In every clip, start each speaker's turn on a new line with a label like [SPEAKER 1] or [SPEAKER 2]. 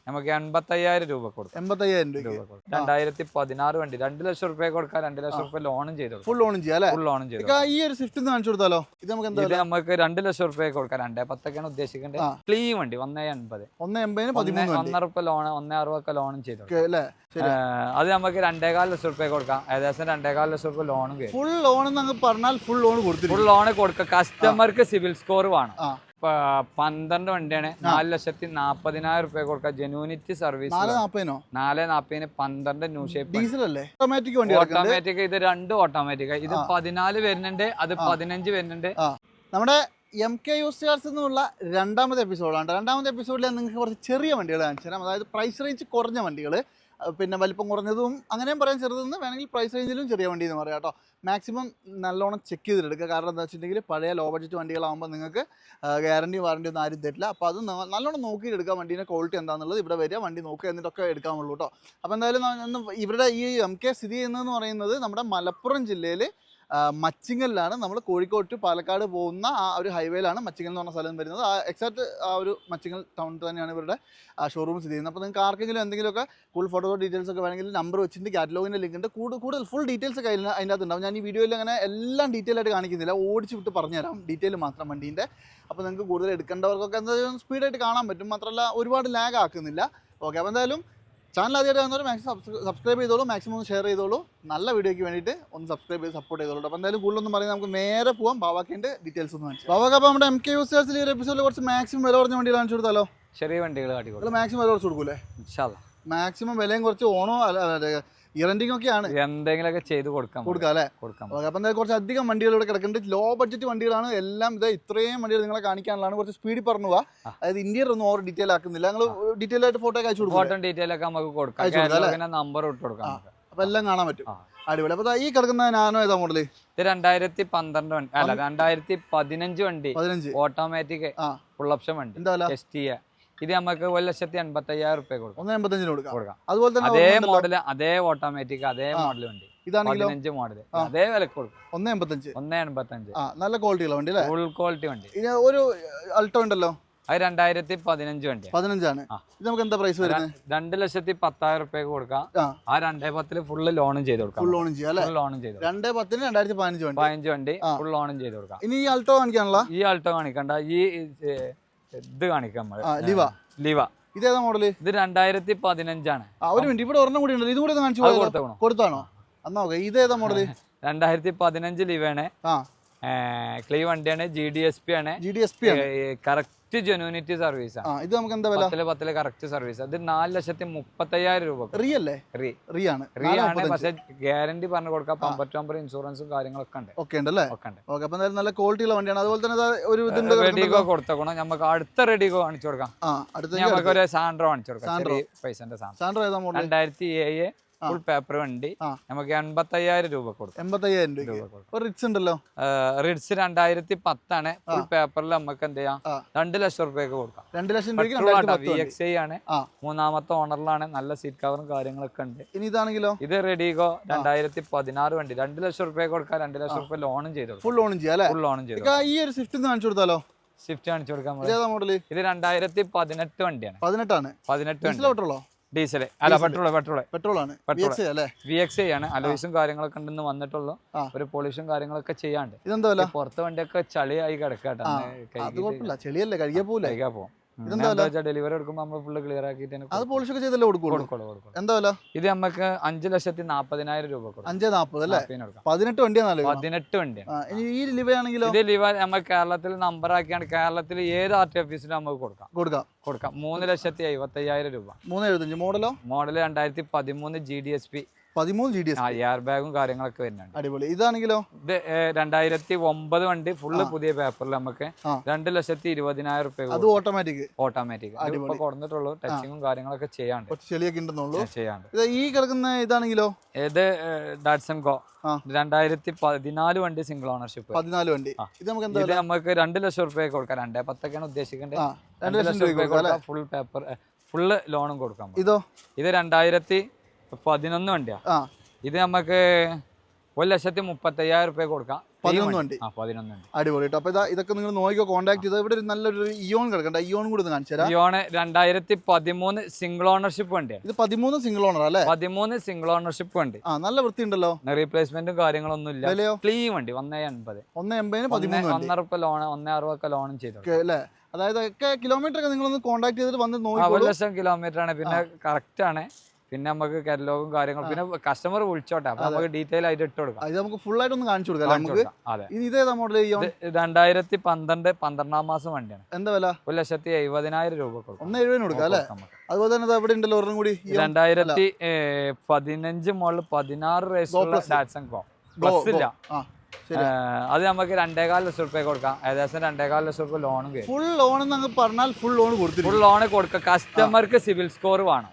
[SPEAKER 1] നമുക്ക് 85,000 രൂപ കൊടുക്കാം.
[SPEAKER 2] 85,000 രൂപ.
[SPEAKER 1] 2016 വണ്ടി 2 ലക്ഷം രൂപ കൊടുക്കാം. 2 ലക്ഷം രൂപ ലോണും ചെയ്തു.
[SPEAKER 2] ഫുൾ ലോണും ചെയ്യാം അല്ലേ?
[SPEAKER 1] ഫുൾ ലോണും ചെയ്തു.
[SPEAKER 2] ഈ ഒരു സ്വിഫ്റ്റ് കാണിച്ചു കൊടുത്താലോ? ഇത് നമുക്ക് എന്താ?
[SPEAKER 1] ഇത് നമുക്ക് 2 ലക്ഷം രൂപ കൊടുക്കാം. 2.10 ഉദ്ദേശിക്കേണ്ടത്. ക്ലീൻ വണ്ടി 1.80. 1.5 രൂപ ലോൺ 1.60 ലോണും ചെയ്തു. അത് നമുക്ക് 2.25 ലക്ഷം രൂപ കൊടുക്കാം. ഏകദേശം 2.25 ലക്ഷം രൂപ ലോണും ചെയ്യും.
[SPEAKER 2] ഫുൾ ലോൺ എന്നൊക്കെ പറഞ്ഞാൽ ഫുൾ ലോൺ കൊടുത്തു.
[SPEAKER 1] ഫുൾ ലോൺ കൊടുക്കുക. കസ്റ്റമർക്ക് സിവിൽ സ്കോർ വേണം. 12 വണ്ടിയാണ്. 4,40,000 രൂപ കൊടുക്കുക. Genuinity service. 4,40 12 new shape.
[SPEAKER 2] Diesel അല്ലേ?
[SPEAKER 1] ഓട്ടോമാറ്റിക്. ഇത് 2 ഓട്ടോമാറ്റിക്. ഇത് 14 വരുന്നുണ്ട്. അത് 15 വരുന്നുണ്ട്.
[SPEAKER 2] നമ്മുടെ MK യൂസ്ഡ് കാർസ് എന്നുള്ള രണ്ടാമത്തെ എപ്പിസോഡാണ്. രണ്ടാമത്തെ എപ്പിസോഡിൽ നിങ്ങൾക്ക് കുറച്ച് ചെറിയ വണ്ടികൾ കാണിച്ചു തരാം. അതായത് പ്രൈസ് റേഞ്ച് കുറഞ്ഞ വണ്ടികൾ, പിന്നെ വലിപ്പം കുറഞ്ഞതും അങ്ങനെയും പറയാൻ ചെറുതെന്ന് വേണമെങ്കിൽ പ്രൈസ് റേഞ്ചിലും ചെറിയ വണ്ടി എന്ന് പറയാം കേട്ടോ. മാക്സിമം നല്ലോണം ചെക്ക് ചെയ്തെടുക്കുക. കാരണം എന്താ വെച്ചിട്ടുണ്ടെങ്കിൽ പഴയ ലോ ബഡ്ജറ്റ് വണ്ടികളാകുമ്പോൾ നിങ്ങൾക്ക് ഗ്യാരണ്ടി വാറണ്ടി ഒന്നും ആരും തരില്ല. അപ്പോൾ അത് നല്ലോണം നോക്കിയെടുക്കുക. വണ്ടീൻ്റെ ക്വാളിറ്റി എന്താണെന്നുള്ളത് ഇവിടെ വരിക, വണ്ടി നോക്കുക, എന്നിട്ടൊക്കെ എടുക്കാമുള്ളൂ കേട്ടോ. അപ്പോൾ എന്തായാലും ഇവരുടെ ഈ MK സ്ഥിതി ചെയ്യുന്നതെന്ന് പറയുന്നത് നമ്മുടെ മലപ്പുറം ജില്ലയിൽ മച്ചിങ്ങലിലാണ്. നമ്മൾ കോഴിക്കോട് ടു പാലക്കാട് പോകുന്ന ആ ഒരു ഹൈവേയിലാണ് മച്ചിങ്ങൽ എന്ന് പറഞ്ഞ സ്ഥലം വരുന്നത്. എക്സാക്ട് ആ ഒരു മച്ചിങ്ങൽ ടൗണിൽ തന്നെയാണ് ഇവരുടെ ഷോറൂം സ്ഥിതി ചെയ്യുന്നത്. അപ്പോൾ നിങ്ങൾക്ക് ആർക്കെങ്കിലും എന്തെങ്കിലുമൊക്കെ ഫുൾ ഫോട്ടോ ഡീറ്റെയിൽസ് ഒക്കെ വേണമെങ്കിൽ നമ്പർ വെച്ചിട്ട് കാറ്റലോഗിൻ്റെ ലിങ്ക് ഉണ്ട്. കൂടുതൽ ഫുൾ ഡീറ്റെയിൽസ് ഒക്കെ അതിൻ്റെ അകത്ത് ഉണ്ടാവും. ഞാൻ ഈ വീഡിയോയിൽ അങ്ങനെ എല്ലാം ഡീറ്റെയിൽ ആയിട്ട് കാണിക്കുന്നില്ല, ഓടിച്ച് വിട്ട് പറഞ്ഞുതരാം ഡീറ്റെയിൽ മാത്രം വണ്ടീൻ്റെ. അപ്പോൾ നിങ്ങൾക്ക് കൂടുതൽ എടുക്കേണ്ടവർക്കൊക്കെ എന്തായാലും സ്പീഡായിട്ട് കാണാൻ പറ്റും. മാത്രമല്ല ഒരുപാട് ലാഗ് ആക്കുന്നില്ല. ഓക്കെ, അപ്പോൾ എന്തായാലും ചാനൽ ആദ്യമായിട്ട് കാണുന്നവർ മാക്സിമം സബ്സ്ക്രൈബ് ചെയ്തോളൂ, മാക്സിമം ഒന്ന് ഷെയർ ചെയ്തോളൂ. നല്ല വീഡിയോയ്ക്ക് വേണ്ടിയിട്ട് ഒന്ന് സബ്സ്ക്രൈബ് ചെയ്ത് സപ്പോർട്ട് ചെയ്തോളൂ. അപ്പോൾ എന്തായാലും കൂടുതലൊന്നും പറയുന്നത് നമുക്ക് നേരെ പോകാം. ബാബാക്കിൻ്റെ ഡീറ്റെയിൽസ് ഒന്ന് കാണിച്ചു. ബാബാക്ക് അപ്പോൾ നമ്മുടെ MK യൂസ്ഡ് കാർസിൽ ഈ ഒരു എപ്പിസോഡിൽ കുറച്ച് മാക്സിമം വില കുറഞ്ഞ വണ്ടികൾ കാണിച്ചു കൊടുത്താലോ?
[SPEAKER 1] ചെറിയ വണ്ടികൾ കാട്ടിക്കോളൂ.
[SPEAKER 2] മാക്സിമം വില കുറച്ച് കൊടുക്കൂലേ? മാക്സിമം വിലയും കുറച്ച് ഓണോ ഇയറിൻ്റിങ് ഒക്കെയാണ്, എന്തെങ്കിലുമൊക്കെ ചെയ്ത് കൊടുക്കാം അല്ലേ? കൊടുക്കാം. അപ്പോൾ എന്തായാലും കുറച്ച് അധികം വണ്ടികൾ ഇവിടെ കിടക്കുന്നുണ്ട്. ലോ ബഡ്ജറ്റ് വണ്ടികളാണ് എല്ലാം. ഇത് ഇത്രയും വണ്ടികൾ നിങ്ങളെ കാണിക്കാനുള്ളതാണ്. കുറച്ച് സ്പീഡിൽ പറഞ്ഞു പോവാ. അതായത് ഇന്ത്യയിൽ ഒന്നും ഓവർ ഡീറ്റെയിൽ ആക്കുന്നില്ല. നിങ്ങൾ ഡീറ്റെയിൽ ആയിട്ട് ഫോട്ടോ അയച്ചു കൊടുക്കും.
[SPEAKER 1] ഫോട്ടോ ഡീറ്റെയിൽ ഒക്കെ നമുക്ക് കൊടുക്കാം. നമ്പർ ഇട്ട് കൊടുക്കാം.
[SPEAKER 2] അപ്പോൾ എല്ലാം കാണാൻ പറ്റും. അടിപൊളി. അപ്പോൾ ഈ കിടക്കുന്ന നാനോ ഏതാ മോഡൽ?
[SPEAKER 1] ഇത് 2012 വണ്ടി അല്ല 2015 വണ്ടി. ഓട്ടോമാറ്റിക് ഫുൾ ഓപ്ഷൻ വണ്ടി. ST. ഇത് നമുക്ക് 1,85,000 രൂപ കൊടുക്കാം.
[SPEAKER 2] 1,85 കൊടുക്കാം. അതുപോലെ തന്നെ
[SPEAKER 1] അതേ മോഡൽ, അതേ ഓട്ടോമാറ്റിക്, അതേ മോഡൽ വണ്ടി. 15 മോഡൽ അതേ വിലക്ക് കൊടുക്കും. 1,85.
[SPEAKER 2] നല്ല ക്വാളിറ്റിയുള്ള വണ്ടി അല്ലേ?
[SPEAKER 1] ഫുൾ ക്വാളിറ്റി വണ്ടി.
[SPEAKER 2] ഒരു അൾട്ടോ ഉണ്ടല്ലോ,
[SPEAKER 1] അത് 2015 വണ്ടി.
[SPEAKER 2] 15 ഇത് നമുക്ക് എന്താ പ്രൈസ് വരുന്നത്?
[SPEAKER 1] 2,10,000 രൂപ കൊടുക്കാം. ആ 2.10 ഫുള്ള് ലോണും ചെയ്ത് കൊടുക്കാം.
[SPEAKER 2] ഫുൾ ലോണും ചെയ്യാം അല്ലേ?
[SPEAKER 1] ഫുൾ ലോണും ചെയ്ത്
[SPEAKER 2] 2.10 2015
[SPEAKER 1] വണ്ടി ഫുൾ ലോണും ചെയ്ത് കൊടുക്കാം.
[SPEAKER 2] ഇനി ഈ അൾട്ടോ കാണിക്കാനുള്ള?
[SPEAKER 1] ഈ അൾട്ടോ കാണിക്കണ്ട, ഈ ഇത് കാണിക്കാം. ലിവ.
[SPEAKER 2] ഇതേതാ മോഡല്?
[SPEAKER 1] ഇത് 2015
[SPEAKER 2] ഒരു മിനിറ്റ്, ഇവിടെ ഒരെണ്ണം കൂടി ഉണ്ട്. ഇത് കൂടി കാണിച്ചു കൊടുത്താണോ? എന്നാ ഓക്കെ. ഇതേതാ മോഡല്?
[SPEAKER 1] 2015 ലിവാണ്. ക്ലീ വണ്ടിയാണ്. GDSP ആണ്. കറക്റ്റ് ജെന്യൂനിറ്റി സർവീസ് ആണ്.
[SPEAKER 2] ഇത് നമുക്ക് എന്താ വില?
[SPEAKER 1] 10 കറക്റ്റ് സർവീസ്. അത് 4,30,000 രൂപ.
[SPEAKER 2] റീ ആണ്.
[SPEAKER 1] പക്ഷെ ഗ്യാരണ്ടി പറഞ്ഞു കൊടുക്കാം. 59 ഇൻഷുറൻസും കാര്യങ്ങളൊക്കെ ഉണ്ട്.
[SPEAKER 2] ഓക്കെ ഉണ്ടല്ലേ? ഓക്കെ. അപ്പോൾ നല്ല ക്വാളിറ്റിയുള്ള വണ്ടിയാണ്. അതുപോലെ തന്നെ ഒരു
[SPEAKER 1] റെഡിഗോ കൊടുത്തേക്കണം. നമുക്ക് അടുത്ത റെഡിഗോ കാണിച്ചു കൊടുക്കാം. നമുക്ക് ഒരു സാൻഡ്രോ കാണിച്ചു കൊടുക്കാം. പൈസന്റെ സാൻഡ്രോ 2007 ഫുൾ പേപ്പർ വണ്ടി. നമുക്ക് 85,000 രൂപ കൊടുക്കും.
[SPEAKER 2] 85,000 രൂപ. റിഡ്സ് ഉണ്ടല്ലോ.
[SPEAKER 1] റിഡ്സ് 2010 ഫുൾ പേപ്പറിൽ നമുക്ക് എന്ത് ചെയ്യാം? 2 ലക്ഷം രൂപയ്ക്ക് കൊടുക്കാം.
[SPEAKER 2] 2 ലക്ഷം രൂപ.
[SPEAKER 1] VXI ആണ്. 3ാമത്തെ ഓണറിലാണ്. നല്ല സീറ്റ് കവറും കാര്യങ്ങളൊക്കെ ഉണ്ട്.
[SPEAKER 2] ഇനി ഇതാണെങ്കിലോ?
[SPEAKER 1] ഇത് റെഡിഗോ 2016 വണ്ടി. 2 ലക്ഷം രൂപ കൊടുക്കാം. 2 ലക്ഷം രൂപ ലോണും ചെയ്തു.
[SPEAKER 2] ഫുൾ ലോണും ചെയ്യാം അല്ലേ?
[SPEAKER 1] ഫുൾ ലോണും ചെയ്തു.
[SPEAKER 2] ഈ ഒരു സ്വിഫ്റ്റ് കാണിച്ചു കൊടുത്താലോ?
[SPEAKER 1] സ്വിഫ്റ്റ് കാണിച്ചു കൊടുക്കാം.
[SPEAKER 2] മോഡല്
[SPEAKER 1] ഇത് 2018 വണ്ടിയാണ്.
[SPEAKER 2] 18
[SPEAKER 1] ഡീസൽ അല്ല, പെട്രോൾ ആണ്. VXI ആണ്. അലോയ്സും കാര്യങ്ങളൊക്കെ ഉണ്ടെന്ന് വന്നിട്ടുള്ളൂ. ഒരു പോളിഷും കാര്യങ്ങളൊക്കെ ചെയ്യാണ്ട്.
[SPEAKER 2] ഇതെന്താ
[SPEAKER 1] പുറത്തെ വണ്ടിയൊക്കെ ചളിയായി കിടക്കാട്ടോ.
[SPEAKER 2] ചെളിയല്ലേ, കഴിക്കാൻ പോകും.
[SPEAKER 1] ഡെലിവറി എടുക്കുമ്പോൾ നമ്മൾ ഫുള്ള് ക്ലിയർ ആക്കിയിട്ട്
[SPEAKER 2] എന്താ വില?
[SPEAKER 1] ഇത് നമുക്ക് 5,40,000 രൂപ കൊടുക്കും.
[SPEAKER 2] 5,40 അല്ലേ? 18 വണ്ടിയാണ്.
[SPEAKER 1] 18 വണ്ടിയാണ്.
[SPEAKER 2] ഇത്
[SPEAKER 1] ലിവ നമുക്ക് കേരളത്തിൽ നമ്പർ ആക്കിയാണ്. കേരളത്തിൽ ഏത് RT ഓഫീസിലും നമുക്ക് കൊടുക്കാം. 3,70,50,000 രൂപ.
[SPEAKER 2] 375
[SPEAKER 1] മോഡൽ 2013 GDSP.
[SPEAKER 2] 13 GDSP.
[SPEAKER 1] എയർ ബാഗും കാര്യങ്ങളൊക്കെ വരുന്നുണ്ട്.
[SPEAKER 2] അടിപൊളി. ഇതാണെങ്കിലോ?
[SPEAKER 1] ഇത് 2009 വണ്ടി. ഫുള്ള് പുതിയ പേപ്പറിൽ നമുക്ക് 2,20,000 രൂപ.
[SPEAKER 2] അത് ഓട്ടോമാറ്റിക്
[SPEAKER 1] ഇപ്പൊ കൊടുത്തിട്ടുള്ളൂ. ടച്ചിങ്ങും കാര്യങ്ങളൊക്കെ ചെയ്യാണ്ട്.
[SPEAKER 2] ഈ കിടക്കുന്ന ഇതാണെങ്കിലോ?
[SPEAKER 1] ഇത് ഡാറ്റ്സൺ ഗോ 2014 വണ്ടി. Single ownership.
[SPEAKER 2] 14 വണ്ടി. ഇത്
[SPEAKER 1] നമുക്ക് 2 ലക്ഷം രൂപ കൊടുക്കാം. 2.10 ഉദ്ദേശിക്കേണ്ടത്. 2 ലക്ഷം രൂപ കൊടുക്കാം. ഫുൾ പേപ്പർ ഫുള്ള് ലോണും കൊടുക്കാം. ഇത് 2011 വണ്ടിയാ. ഇത് നമുക്ക് 1,30,000 രൂപ കൊടുക്കാം.
[SPEAKER 2] 11 വണ്ടി.
[SPEAKER 1] 11 വണ്ടി.
[SPEAKER 2] അടിപൊളി കേട്ടോ. അപ്പോൾ ഇതൊക്കെ നിങ്ങൾ നോക്കിയോ, കോൺടാക്ട് ചെയ്താൽ ഇവിടെ ഒരു നല്ലൊരു ഇയോൺ കിടക്കണ്ട. ഇയോൺ കൂടി ഒന്ന് കാണിച്ചു തരാം.
[SPEAKER 1] ഇയോൺ 2013 സിംഗിൾ ഓണർഷിപ്പ് വണ്ടിയാണ്.
[SPEAKER 2] ഇത് 13 സിംഗിൾ ഓണർ അല്ലേ?
[SPEAKER 1] 13 സിംഗിൾ ഓണർഷിപ്പ് വണ്ടി.
[SPEAKER 2] നല്ല വൃത്തിയുണ്ടല്ലോ.
[SPEAKER 1] റീപ്ലേസ്മെന്റും കാര്യങ്ങളൊന്നും ഇല്ല.
[SPEAKER 2] വിലയോ?
[SPEAKER 1] ക്ലീൻ വണ്ടി. 180.
[SPEAKER 2] 180 13
[SPEAKER 1] 1.5 ലോൺ 1.60 ലോണും ചെയ്തു
[SPEAKER 2] അല്ലേ? അതായത് ഒക്കെ കിലോമീറ്റർ ഒക്കെ നിങ്ങളൊന്ന് കോൺടാക്ട് ചെയ്തിട്ട് വന്ന് നോക്കി.
[SPEAKER 1] 1,00,000 കിലോമീറ്റർ ആണ്. പിന്നെ കറക്റ്റ് ആണ്. പിന്നെ നമുക്ക് കാറ്റലോഗും കാര്യങ്ങളും പിന്നെ കസ്റ്റമർ വിളിച്ചോട്ടെ, അപ്പൊ നമുക്ക് ഡീറ്റെയിൽ ആയിട്ട് ഇട്ട് കൊടുക്കാം.
[SPEAKER 2] ഇത് നമുക്ക് ഫുൾ ആയിട്ട് ഒന്ന് കാണിച്ചു കൊടുക്കാം നമുക്ക്.
[SPEAKER 1] അതെ.
[SPEAKER 2] ഇതേതാ മോഡൽ?
[SPEAKER 1] 2012 12 മാസം വണ്ടിയാണ്.
[SPEAKER 2] എന്താ വില?
[SPEAKER 1] 1,70,000 രൂപ കൊടുക്കും.
[SPEAKER 2] 1,70,000 കൊടുക്കാം അല്ലേ? അതുപോലെ തന്നെ അവിടെ ഉണ്ടല്ലോ ഒരെണ്ണം കൂടി.
[SPEAKER 1] 2015 മോഡൽ 16 രജിസ്റ്റർ ഡാറ്റ്സൺ പ്ലസ് ഇല്ല. അത് നമുക്ക് 2.25 ലക്ഷം കൊടുക്കാം. ഏകദേശം 2.25 ലക്ഷം ലോണും കയറും.
[SPEAKER 2] ഫുൾ ലോൺ എന്ന് പറഞ്ഞാൽ ഫുൾ ലോൺ കൊടുക്കും.
[SPEAKER 1] ഫുൾ ലോൺ കൊടുക്കാം. കസ്റ്റമർക്ക് സിവിൽ സ്കോർ വേണം.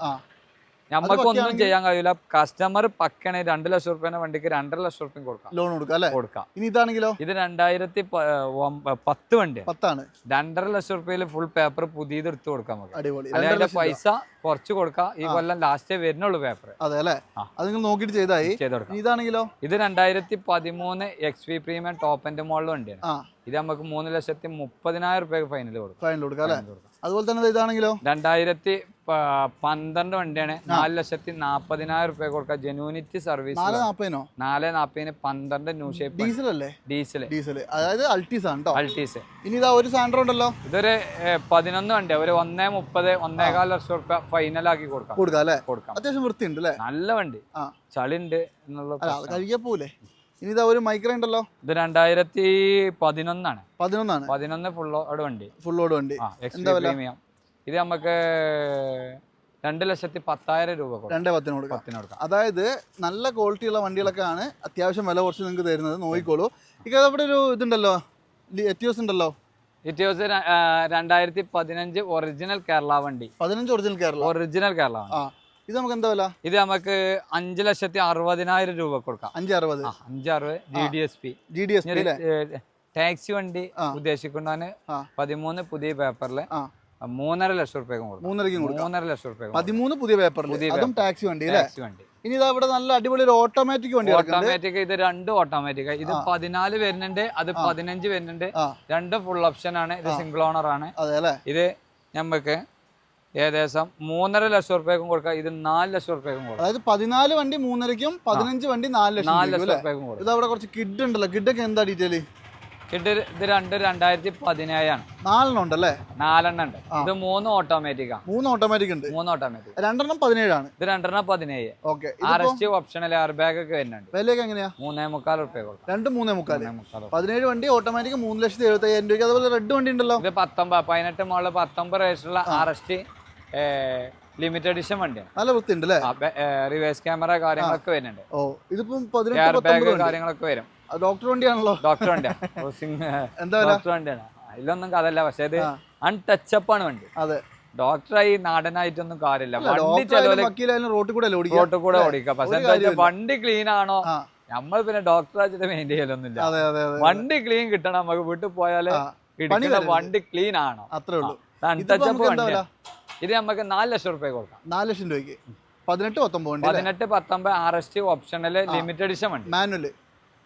[SPEAKER 1] നമുക്കൊന്നും ചെയ്യാൻ കഴിയില്ല. കസ്റ്റമർ പക്കണേ 2 ലക്ഷം റുപ്യ വണ്ടിക്ക് 2.5 ലക്ഷം റുപ്യ കൊടുക്കാം.
[SPEAKER 2] ലോൺ കൊടുക്കാം. ഇനി ഇതാണെങ്കിലോ?
[SPEAKER 1] ഇത് 2010 വണ്ടി. 2.5 ലക്ഷം റുപ്യയിൽ ഫുൾ പേപ്പർ പുതിയത് എടുത്ത് കൊടുക്കാം നമുക്ക്. അതിന്റെ പൈസ കുറച്ച് കൊടുക്കാം. ഈ കൊല്ലം ലാസ്റ്റേ വരുന്നുള്ളൂ പേപ്പർ.
[SPEAKER 2] അതെ അല്ലേ? അത് നിങ്ങൾ നോക്കിയിട്ട് ചെയ്തായി. ഇതാണെങ്കിലോ?
[SPEAKER 1] ഇത് 2013 XV premium top end model വണ്ടിയാണ്. ഇത് നമുക്ക് 3,30,000 റുപ്യ ഫൈനൽ കൊടുക്കാം.
[SPEAKER 2] അതുപോലെ തന്നെ ഇതാണെങ്കിലോ?
[SPEAKER 1] 2012 വണ്ടിയാണ്. 4,40,000 റുപ്യ കൊടുക്കാം. Genuinity service. 4,40,000 12 new shape.
[SPEAKER 2] Diesel അല്ലേ?
[SPEAKER 1] ഡീസൽ.
[SPEAKER 2] അതായത് അൾട്ടീസ് ആണ്.
[SPEAKER 1] അൾട്ടീസ്.
[SPEAKER 2] ഇനി ഇതാ ഒരു സാൻഡ്രോ ഉണ്ടല്ലോ.
[SPEAKER 1] ഇതൊരു 11 വണ്ടിയാണ്. ഒരു 1,30,000 1.25 ലക്ഷം റുപ്യ ഫൈനൽ ആക്കി കൊടുക്കാം.
[SPEAKER 2] അത്യാവശ്യം വൃത്തിയുണ്ട് അല്ലേ?
[SPEAKER 1] നല്ല വണ്ടി. ചളിണ്ട് എന്നുള്ള
[SPEAKER 2] കഴിയപ്പോലെ. ഇനി ഇതാ ഒരു മൈക്രോ ഉണ്ടല്ലോ.
[SPEAKER 1] ഇത് 2011 ആണ്.
[SPEAKER 2] 11
[SPEAKER 1] ഫുൾ ലോഡ് വണ്ടി. പ്രീമിയം. ഇത് നമുക്ക് 2,10,000 രൂപ
[SPEAKER 2] 2.10 കൊടുക്കാം. അതായത് നല്ല ക്വാളിറ്റി ഉള്ള വണ്ടികളൊക്കെ ആണ്. അത്യാവശ്യം വില കുറച്ച് നിങ്ങൾക്ക് തരുന്നത്. നോക്കിക്കോളൂ. ഇവിടെ ഒരു ഇതുണ്ടല്ലോ, എറ്റിയോസ് ഉണ്ടല്ലോ.
[SPEAKER 1] എറ്റിയോസ് 2015 ഒറിജിനൽ കേരള വണ്ടി.
[SPEAKER 2] 15 ഒറിജിനൽ കേരള. ഇത് നമുക്ക് എന്താ വില? ഇത് നമുക്ക്
[SPEAKER 1] 5,60,000 രൂപ കൊടുക്കാം.
[SPEAKER 2] 560
[SPEAKER 1] GDSP. ടാക്സി വണ്ടി ഉദ്ദേശിക്കുന്നതിന് 13 പുതിയ പേപ്പറില് 3.5 ലക്ഷം റുപ്യ കൊടുക്കും. 3.5 ലക്ഷം റുപ്യ
[SPEAKER 2] 13 പുതിയ പേപ്പറിൽ. അതും ടാക്സി വണ്ടി. ഇനി ഇതാ ഇവിടെ നല്ല അടിപൊളി ഒരു ഓട്ടോമാറ്റിക് വണ്ടി.
[SPEAKER 1] ഓട്ടോമാറ്റിക്. ഇത് 2 ഓട്ടോമാറ്റിക്. ഇത് 14 വരുന്നുണ്ട്, അത് 15 വരുന്നുണ്ട്. 2 ഫുൾ ഓപ്ഷൻ ആണ്. ഇത് സിംഗിൾ ഓണർ ആണ്. ഇത് നമുക്ക് ഏകദേശം 3.5 ലക്ഷം റുപ്യക്കും കൊടുക്കാം. ഇത് 4 ലക്ഷം റുപ്യക്കും കൊടുക്കാം.
[SPEAKER 2] അതായത് 14 വണ്ടി 3.5ക്കും 15 വണ്ടി 4 ലക്ഷം റുപ്യക്കും കൊടുക്കും. ഇത് അവിടെ കുറച്ച് കിഡ് ഉണ്ടല്ലോ. കിഡൊക്കെ എന്താ ഡീറ്റെയിൽ?
[SPEAKER 1] കിഡ് ഇത് 2017 ആണ്.
[SPEAKER 2] 4 ഉണ്ടല്ലേ?
[SPEAKER 1] 4 ഉണ്ട്. ഇത് 3 ഓട്ടോമാറ്റിക്.
[SPEAKER 2] 3 ഓട്ടോമാറ്റിക് ഉണ്ട്.
[SPEAKER 1] 3 ഓട്ടോമാറ്റിക്.
[SPEAKER 2] 2 17 ആണ്.
[SPEAKER 1] ഇത് 17.
[SPEAKER 2] Okay.
[SPEAKER 1] RST optional air bag ഒക്കെ വരുന്നുണ്ട്.
[SPEAKER 2] വിലയൊക്കെ എങ്ങനെയാ?
[SPEAKER 1] 3.25 റുപ്യ കൊടുക്കാം.
[SPEAKER 2] 3.25. 17 വണ്ടി ഓട്ടോമാറ്റിക് 3,75,000 രൂപ. അതുപോലെ റെഡ് വണ്ടി ഉണ്ടല്ലോ.
[SPEAKER 1] ഇത് 18 മോഡൽ 19 രജിസ്റ്ററുള്ള RST ലിമിറ്റഡ് എഡിഷൻ വണ്ടിയാണ്.
[SPEAKER 2] നല്ല വൃത്തിയുണ്ട് അല്ലേ?
[SPEAKER 1] റിവേഴ്സ് ക്യാമറ കാര്യങ്ങളൊക്കെ വരുന്നുണ്ട്.
[SPEAKER 2] ഇതിപ്പം
[SPEAKER 1] എയർ ബാഗ് കാര്യങ്ങളൊക്കെ വരും.
[SPEAKER 2] ഡോക്ടർ വണ്ടിയാണല്ലോ.
[SPEAKER 1] ഡോക്ടർ വണ്ടിയാണ്. ഡോക്ടർ വണ്ടിയാണ്. അതിലൊന്നും കഥല്ല. പക്ഷെ ഇത് അൺടച്ചപ്പ് ആണ് വണ്ടി.
[SPEAKER 2] അതെ.
[SPEAKER 1] ഡോക്ടറായി നാടനായിട്ടൊന്നും കാര്യമില്ല. വണ്ടി
[SPEAKER 2] റോട്ടിൽ
[SPEAKER 1] കൂടെ ഓടിക്കാം. പക്ഷെ വണ്ടി ക്ലീൻ ആണോ? നമ്മൾ പിന്നെ ഡോക്ടറായിട്ട് മെയിൻ ചെയ്യലൊന്നുമില്ല. വണ്ടി ക്ലീൻ കിട്ടണം. നമുക്ക് വീട്ടിൽ പോയാല് വണ്ടി ക്ലീൻ ആണോ?
[SPEAKER 2] അത്രേ ഉള്ളൂ.
[SPEAKER 1] അൺടച്ചപ്പ് വണ്ടി. ഇത് നമുക്ക് 4 ലക്ഷം റുപ്യ കൊടുക്കാം.
[SPEAKER 2] 4 ലക്ഷം രൂപയ്ക്ക്
[SPEAKER 1] 18-19 RST ഓപ്ഷണല് ലിമിറ്റഡ് എഡിഷൻ വണ്ടി.
[SPEAKER 2] മാനുവൽ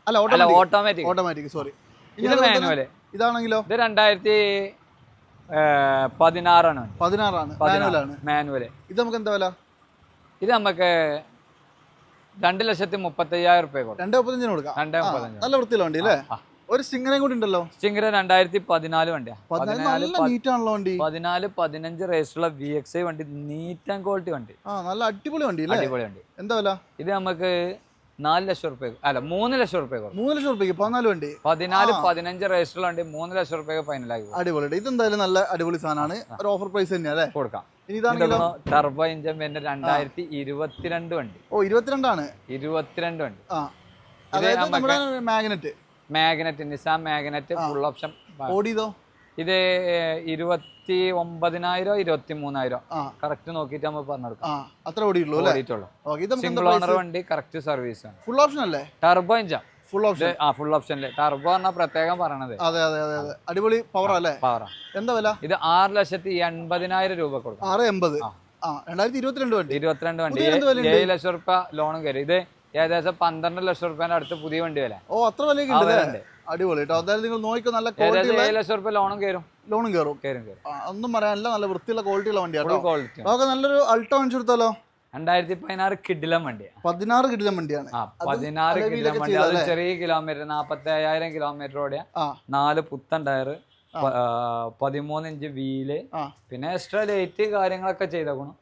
[SPEAKER 2] അല്ല, ഓട്ടോമാറ്റിക്. സോറി.
[SPEAKER 1] ഇത് മാനുവൽ.
[SPEAKER 2] ഇതാണെങ്കിലോ?
[SPEAKER 1] ഇത് 2016 ആണ്.
[SPEAKER 2] 16
[SPEAKER 1] മാനുവൽ.
[SPEAKER 2] ഇത് നമുക്ക് എന്താ വില?
[SPEAKER 1] ഇത് നമുക്ക് 2,30,000 റുപ്യ കൊടുക്കാം.
[SPEAKER 2] 2.35 കൊടുക്കാം.
[SPEAKER 1] 2.35.
[SPEAKER 2] നല്ല വൃത്തിയുള്ള വണ്ടി അല്ലേ? ഒരു സ്റ്റിംഗറേം കൂടി ഉണ്ടല്ലോ.
[SPEAKER 1] സ്റ്റിംഗർ 2014 വണ്ടിയാണ്.
[SPEAKER 2] 14-15
[SPEAKER 1] രജിസ്റ്ററുള്ള VXI വണ്ടി. നീറ്റ് ആൻഡ് ക്വാളിറ്റി വണ്ടി.
[SPEAKER 2] നല്ല അടിപൊളി വണ്ടി. എന്താ വില?
[SPEAKER 1] ഇത് നമുക്ക് 4 ലക്ഷം റുപ്യ അല്ല 3 ലക്ഷം റുപ്യ
[SPEAKER 2] 3 ലക്ഷം റുപ്യക്ക് 14 വണ്ടി.
[SPEAKER 1] 14-15 രജിസ്റ്ററുള്ള വണ്ടി 3 ലക്ഷം റുപ്യ ഫൈനലാക്കി.
[SPEAKER 2] അടിപൊളി. ഇതെന്തായാലും നല്ല അടിപൊളി സാധനമാണ്. ഒരു ഓഫർ പ്രൈസ് തന്നെയല്ലേ?
[SPEAKER 1] കൊടുക്കാം.
[SPEAKER 2] ഇതാണെങ്കിലോ?
[SPEAKER 1] ടർബോ എഞ്ചിൻ വരുന്ന 2022 വണ്ടി.
[SPEAKER 2] 22 ആണ്.
[SPEAKER 1] 22 വണ്ടി.
[SPEAKER 2] Magnite
[SPEAKER 1] Nissan Magnite full option.
[SPEAKER 2] ഓടിയതോ?
[SPEAKER 1] ഇത് 29,000 23,000 കറക്റ്റ് നോക്കിട്ട് നമ്മൾ പറഞ്ഞെടുക്കാം.
[SPEAKER 2] അത്ര ഓടിയിട്ടുള്ളൂ.
[SPEAKER 1] സിംഗിൾ ഓണർ വണ്ടി. കറക്റ്റ് സർവീസ് ആണ്.
[SPEAKER 2] ഫുൾ ഓപ്ഷൻ അല്ലേ?
[SPEAKER 1] Turbo engine.
[SPEAKER 2] Full option.
[SPEAKER 1] Full ഓപ്ഷനില് ടർബോ പറഞ്ഞാൽ പ്രത്യേകം പറയണത്.
[SPEAKER 2] അതെ. അടിപൊളി പവർ അല്ലേ?
[SPEAKER 1] പവറാ.
[SPEAKER 2] എന്താ വില?
[SPEAKER 1] ഇത് 6,80,000 രൂപ കൊടുക്കും.
[SPEAKER 2] 6.80. 2022 വണ്ടി.
[SPEAKER 1] 7 ലക്ഷം റുപ്യ ലോണും കയറി. ഇത് ഏകദേശം 12 ലക്ഷം റുപ്യന്റെ അടുത്ത് പുതിയ വണ്ടി വില.
[SPEAKER 2] ഓ അത്ര വിലയൊക്കെ ഉണ്ട്. അടിപൊളി കേട്ടോ. അതായത് നിങ്ങൾ നോക്കിക്കോ, നല്ല
[SPEAKER 1] ഏകദേശം 7 ലക്ഷം റുപ്യ ലോണും കയറും.
[SPEAKER 2] ഒന്നും പറയാനില്ല, നല്ല വൃത്തിയുള്ള ക്വാളിറ്റിയുള്ള വണ്ടിയാണ്. നമുക്ക് നല്ലൊരു അൾട്ടോ കാണിച്ചു കൊടുത്താലോ?
[SPEAKER 1] 2016 കിഡിലം വണ്ടിയാണ്.
[SPEAKER 2] 16 കിഡിലം വണ്ടിയാണ്.
[SPEAKER 1] 16 കിഡിലം വണ്ടി. അത് ചെറിയ കിലോമീറ്റർ 45,000 കിലോമീറ്റർ ഓടിയ 4 പുത്തൻ ടയർ, 13 ഇഞ്ച് വീല്, പിന്നെ എക്സ്ട്രാ ലൈറ്റ് കാര്യങ്ങളൊക്കെ ചെയ്തേക്കണം.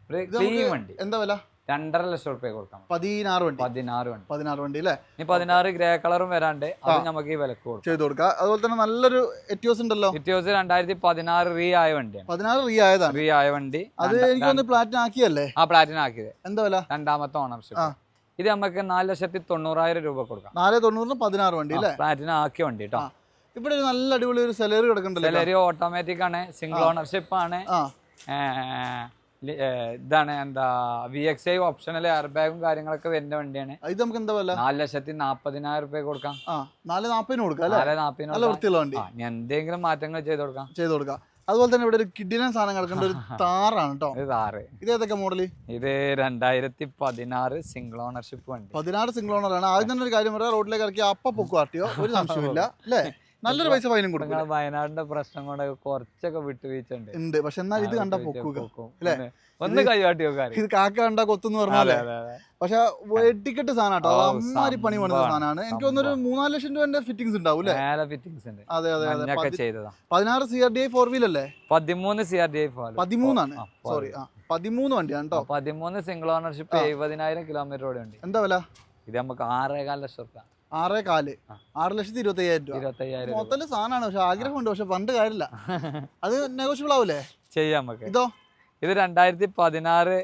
[SPEAKER 1] ഒരു ക്ലീൻ വണ്ടി. എന്താ വില? 2.5 ലക്ഷം റുപ്യ കൊടുക്കാം. 16 വണ്ടി അല്ലേ? 16 ഗ്രേ കളറും വരാണ്ട് അത് നമുക്ക് ഈ വിലക്ക് ചെയ്ത് കൊടുക്കാം. അതുപോലെ തന്നെ നല്ലൊരു എറ്റിയോസ് ഉണ്ടല്ലോ. എറ്റിയോസ് 2016 റീ ആയ വണ്ടിയാണ്. 16 റീ ആയ വണ്ടി. അത് എനിക്ക് പ്ലാറ്റിനം ആക്കിയല്ലേ? പ്ലാറ്റിനം ആക്കിയത്. എന്താ വില? രണ്ടാമത്തെ ഓണർഷിപ്പ്. ഇത് നമുക്ക് 4,90,000 രൂപ കൊടുക്കാം. 4,90,000 16 വണ്ടി അല്ലേ? പ്ലാറ്റിനം ആക്കിയ വണ്ടി കേട്ടോ. ഇവിടെ ഒരു നല്ല അടിപൊളി ഒരു സെലറി കിടക്കുന്നുണ്ട്. സെലറി ഓട്ടോമാറ്റിക് ആണ്, സിംഗിൾ ഓണർഷിപ്പ് ആണ്. ഇതാണ് എന്താ VXI ഓപ്ഷണൽ എയർ ബാഗും കാര്യങ്ങളൊക്കെ വരുന്ന വണ്ടിയാണ്. ഇത് നമുക്ക് എന്താ വില? 4,40,000 രൂപ കൊടുക്കാം. 4,40,000 കൊടുക്കാം. 4,40,000 എന്തെങ്കിലും മാറ്റങ്ങൾ ചെയ്ത് കൊടുക്കാം. അതുപോലെ തന്നെ ഇവിടെ ഒരു കിഡിലൻ സാധനം കിടക്കേണ്ട ഒരു താറാണ് കേട്ടോ. ഇത് ഏതൊക്കെ മോഡല്? ഇത് 2016 സിംഗിൾ ഓണർഷിപ്പ് വണ്ടി. 16 സിംഗിൾ ഓണർ ആണ്. ആദ്യം തന്നെ ഒരു കാര്യം പറയാം, റോഡിലേക്ക് ഇറക്കി അപ്പ പൊക്കു കാട്ടിയോ ഒരു സംശയമില്ല അല്ലേ? നല്ലൊരു പൈസ ഫൈനും കൊടുക്കും. വയനാടിന്റെ പ്രശ്നം കൊണ്ട് കുറച്ചൊക്കെ വിട്ടുവീഴ്ച ഉണ്ട്. പക്ഷെ എന്നാൽ ഇത് കണ്ടാ പൊക്കുക അല്ലേ? ഒന്ന് കൈകാട്ടി ഇത് കാക്ക കണ്ടാ കൊത്തുന്ന് പറഞ്ഞാലേ. പക്ഷെ വെട്ടിക്കെട്ട് സാധനം കേട്ടോ. അമ്മാരി പണി പണിത സാധനമാണ്. എനിക്ക് തോന്നുന്നൊരു 3-4 ലക്ഷം രൂപ ഫിറ്റിംഗ്സ് ഉണ്ടാവും അല്ലേ? അതെ. 16 CRDI 4 വീൽ അല്ലേ? 13 CRDI 13 ആണ്. സോറി 13 വണ്ടിയാണ് കേട്ടോ. 13 സിംഗിൾ ഓണർഷിപ്പ് 70,000 കിലോമീറ്റർ ഓടി ഉണ്ട്. എന്താ വില? ഇത് നമുക്ക് 6.25 ലക്ഷം രൂപ. 6.25 6,25,000 രൂപ. മൊത്തത്തില് സാധനമാണ്. പക്ഷെ ആഗ്രഹമുണ്ട്, പക്ഷെ പണ്ട് കാര്യമില്ല. അത് നെഗോഷ്യബിൾ ആവൂലേ? ചെയ്യാം നമുക്ക്. ഇതോ? ഇത് 2016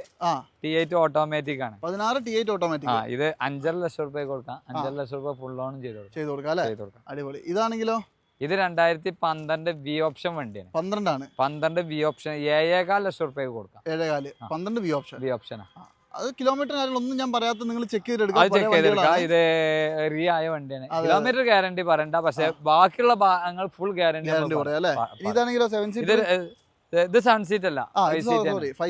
[SPEAKER 1] T8 ഓട്ടോമാറ്റിക് ആണ്. 16 T8 ഓട്ടോമാറ്റിക്. ഇത് 5.5 ലക്ഷം രൂപ കൊടുക്കാം. 5.5 ലക്ഷം രൂപ ഫുൾ ലോൺ ചെയ്ത് കൊടുക്കാം അല്ലേ? അടിപൊളി. ഇതാണെങ്കിലോ? ഇത് 2012 V ഓപ്ഷൻ വണ്ടിയാണ്. 12 ആണ്. 12 V ഓപ്ഷൻ 7.25 ലക്ഷം രൂപ കൊടുക്കാം. 7.25 12 V ഓപ്ഷൻ. അത് കിലോമീറ്റർ കാര്യങ്ങളൊന്നും ഞാൻ പറയാത്ത, നിങ്ങൾ ചെക്ക് ചെയ്തെടുക്കാം. ഇത് റീ ആയ വണ്ടിയാണ്. കിലോമീറ്റർ ഗ്യാരണ്ടി പറയണ്ട, പക്ഷെ ബാക്കിയുള്ള ഭാഗങ്ങൾ ഫുൾ ഗ്യാരണ്ടി പറയാം അല്ലേ? ഇതാണെങ്കിലോ 7 സീറ്റ്. ഇത് 7 സീറ്റ് അല്ല, 5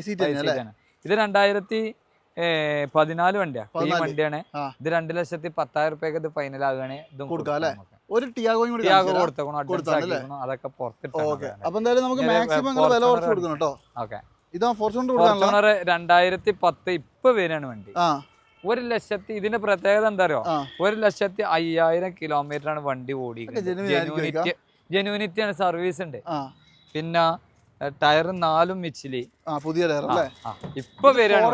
[SPEAKER 1] സീറ്റ് ആണ്. ഇത് 2014 വണ്ടിയാണ്. ഈ വണ്ടിയാണ്. ഇത് 2,10,000 രൂപയ്ക്ക് ഇത് ഫൈനൽ ആകുകയാണ്. ഇതും കൊടുക്കാം അല്ലേ? ഒരു ടിയാഗോ കൊടുക്കണം. അതൊക്കെ പുറത്തിട്ട്. അപ്പൊ എന്തായാലും നമുക്ക് മാക്സിമം വില കുറച്ച് കൊടുക്കണം കേട്ടോ. ഓക്കെ. ഇതാ ഫോർച്യൂണർ 2010 ഇപ്പൊ വരാണ് വണ്ടി. 1 ലക്ഷത്തി. ഇതിന്റെ പ്രത്യേകത എന്താ അറിയോ? 1,05,000 കിലോമീറ്റർ ആണ് വണ്ടി ഓടിക്കുന്നത്. ജെനുവിനിറ്റി ആണ്, സർവീസ് ഉണ്ട്. പിന്നെ ടയർ 4 മിച്ചിലി പുതിയ ടയർ അല്ലേ? ഇപ്പൊ വരാണ്.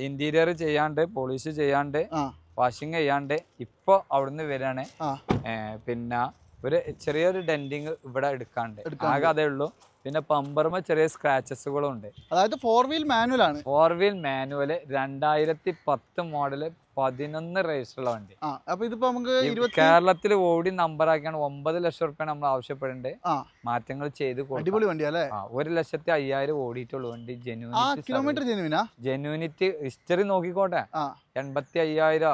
[SPEAKER 1] ഇന്റീരിയർ ചെയ്യാണ്ട്, പോളിഷ് ചെയ്യാണ്ട്, വാഷിംഗ് ചെയ്യാണ്ട് ഇപ്പൊ അവിടുന്ന് വരാണ്. പിന്നെ ഒരു ചെറിയൊരു ഡെന്റിങ് ഇവിടെ എടുക്കാണ്ട്, ആകെ അതേ ഉള്ളൂ. പിന്നെ പമ്പറുമ്പോ ചെറിയ സ്ക്രാച്ചസുകളും ഉണ്ട്. അതായത് 4 വീൽ മാനുവൽ ആണ്. 4 വീൽ മാനുവൽ 2010 മോഡല് 11 രജിസ്റ്ററുള്ള വണ്ടി. അപ്പൊ ഇതിപ്പോ നമുക്ക് കേരളത്തിൽ ഓടി നമ്പർ ആക്കിയാണ് 9 ലക്ഷം രൂപ നമ്മൾ ആവശ്യപ്പെടേണ്ടത്. മാറ്റങ്ങൾ ചെയ്ത് അടിപൊളി വണ്ടി അല്ലേ? 1,05,000 ഓടിയിട്ടുള്ള വണ്ടി. Genuinity history നോക്കിക്കോട്ടെ. 85,000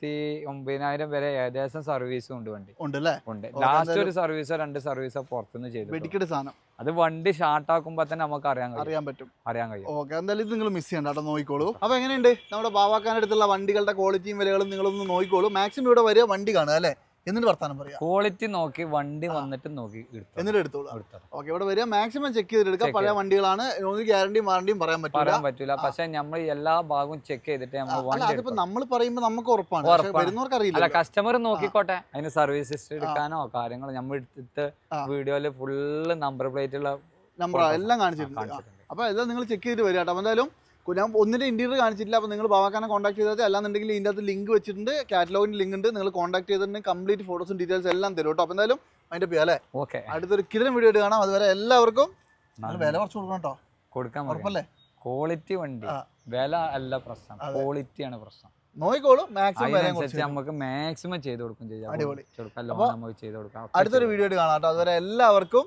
[SPEAKER 1] 89,000 വരെ ഏകദേശം സർവീസും ഉണ്ട് വണ്ടി. ഉണ്ട്. ലാസ്റ്റ് ഒരു സർവീസോ 2 സർവീസോ പുറത്തുനിന്ന് ചെയ്തു സാധനം. അത് വണ്ടി ഷാർട്ട് ആക്കുമ്പോ തന്നെ നമുക്ക് അറിയാൻ കഴിയും. ഓക്കെ, എന്തായാലും ഇത് നിങ്ങൾ മിസ് ചെയ്യണ്ട, നോക്കിക്കോളൂ. അപ്പൊ എങ്ങനെയുണ്ട് നമ്മുടെ ബാവാക്കാനടുത്തുള്ള വണ്ടികളുടെ ക്വാളിറ്റിയും വിലകളും നിങ്ങളൊന്ന് നോക്കിക്കോളൂ. മാക്സിമം ഇവിടെ വരിക, വണ്ടി കാണുക അല്ലേ? എന്നിട്ട് വർത്താനം പറയാം. ക്വാളിറ്റി നോക്കി വണ്ടി വന്നിട്ട് നോക്കി എന്നിട്ട് എടുത്തോളൂ. ഓക്കെ, ഇവിടെ വരിക, മാക്സിമം ചെക്ക് ചെയ്തെടുക്കുക. പഴയ വണ്ടികളാണ്, ഗ്യാരണ്ടിയും വാറണ്ടിയും പറയാൻ പറ്റില്ല. പക്ഷെ നമ്മൾ എല്ലാ ഭാഗവും ചെക്ക് ചെയ്തിട്ട് നമ്മൾ പറയുമ്പോൾ നമുക്ക് ഉറപ്പാണ്, വരുന്നവർക്ക് അറിയില്ല. കസ്റ്റമർ നോക്കിക്കോട്ടെ, അതിന് സർവീസ് ഹിസ്റ്ററി എടുക്കാനോ കാര്യങ്ങളോ നമ്മൾ എടുത്തിട്ട് വീഡിയോയില് ഫുള്ള് നമ്പർ പ്ലേറ്റുള്ള നമ്പർ എല്ലാം കാണിച്ചിട്ടുണ്ട്. അപ്പൊ എല്ലാം നിങ്ങൾ ചെക്ക് ചെയ്തിട്ട് വരിക കേട്ടോ. അപ്പൊ എന്തായാലും ഞാൻ ഒന്നിന്റെ ഇന്റീരിയർ കാണിച്ചിട്ടില്ല. അപ്പോൾ നിങ്ങൾ ബാവാക്കാനെ കോൺടാക്ട് ചെയ്താൽ, അല്ലാന്നുണ്ടെങ്കിൽ ഇതിൻ്റെ അകത്ത് ലിങ്ക് വെച്ചിട്ടുണ്ട്, കാറ്റലോഗിന്റെ ലിങ്ക് ഉണ്ട്. നിങ്ങൾ കോൺടാക്ട് ചെയ്തിട്ടുണ്ടെങ്കിൽ കംപ്ലീറ്റ് ഫോട്ടോസും ഡീറ്റെയിൽസ് എല്ലാം തരും കേട്ടോ. അപ്പോൾ എന്തായാലും അതിന്റെ പേര് അല്ലേ? ഓക്കെ, അടുത്തൊരു കിടന്ന വീഡിയോ ആയിട്ട് കാണാം. അതുവരെ എല്ലാവർക്കും വില കുറച്ച് കൊടുക്കണം കേട്ടോ. കൊടുക്കാൻ ഉറപ്പല്ലേ? ക്വാളിറ്റി വണ്ടി, വില അല്ല പ്രശ്നം, ക്വാളിറ്റിയാണ് പ്രശ്നം. നോക്കിക്കോളൂ, നമുക്ക് മാക്സിമം ചെയ്ത് കൊടുക്കും. അടുത്തൊരു വീഡിയോ ആയിട്ട് കാണാം കേട്ടോ. അതുവരെ എല്ലാവർക്കും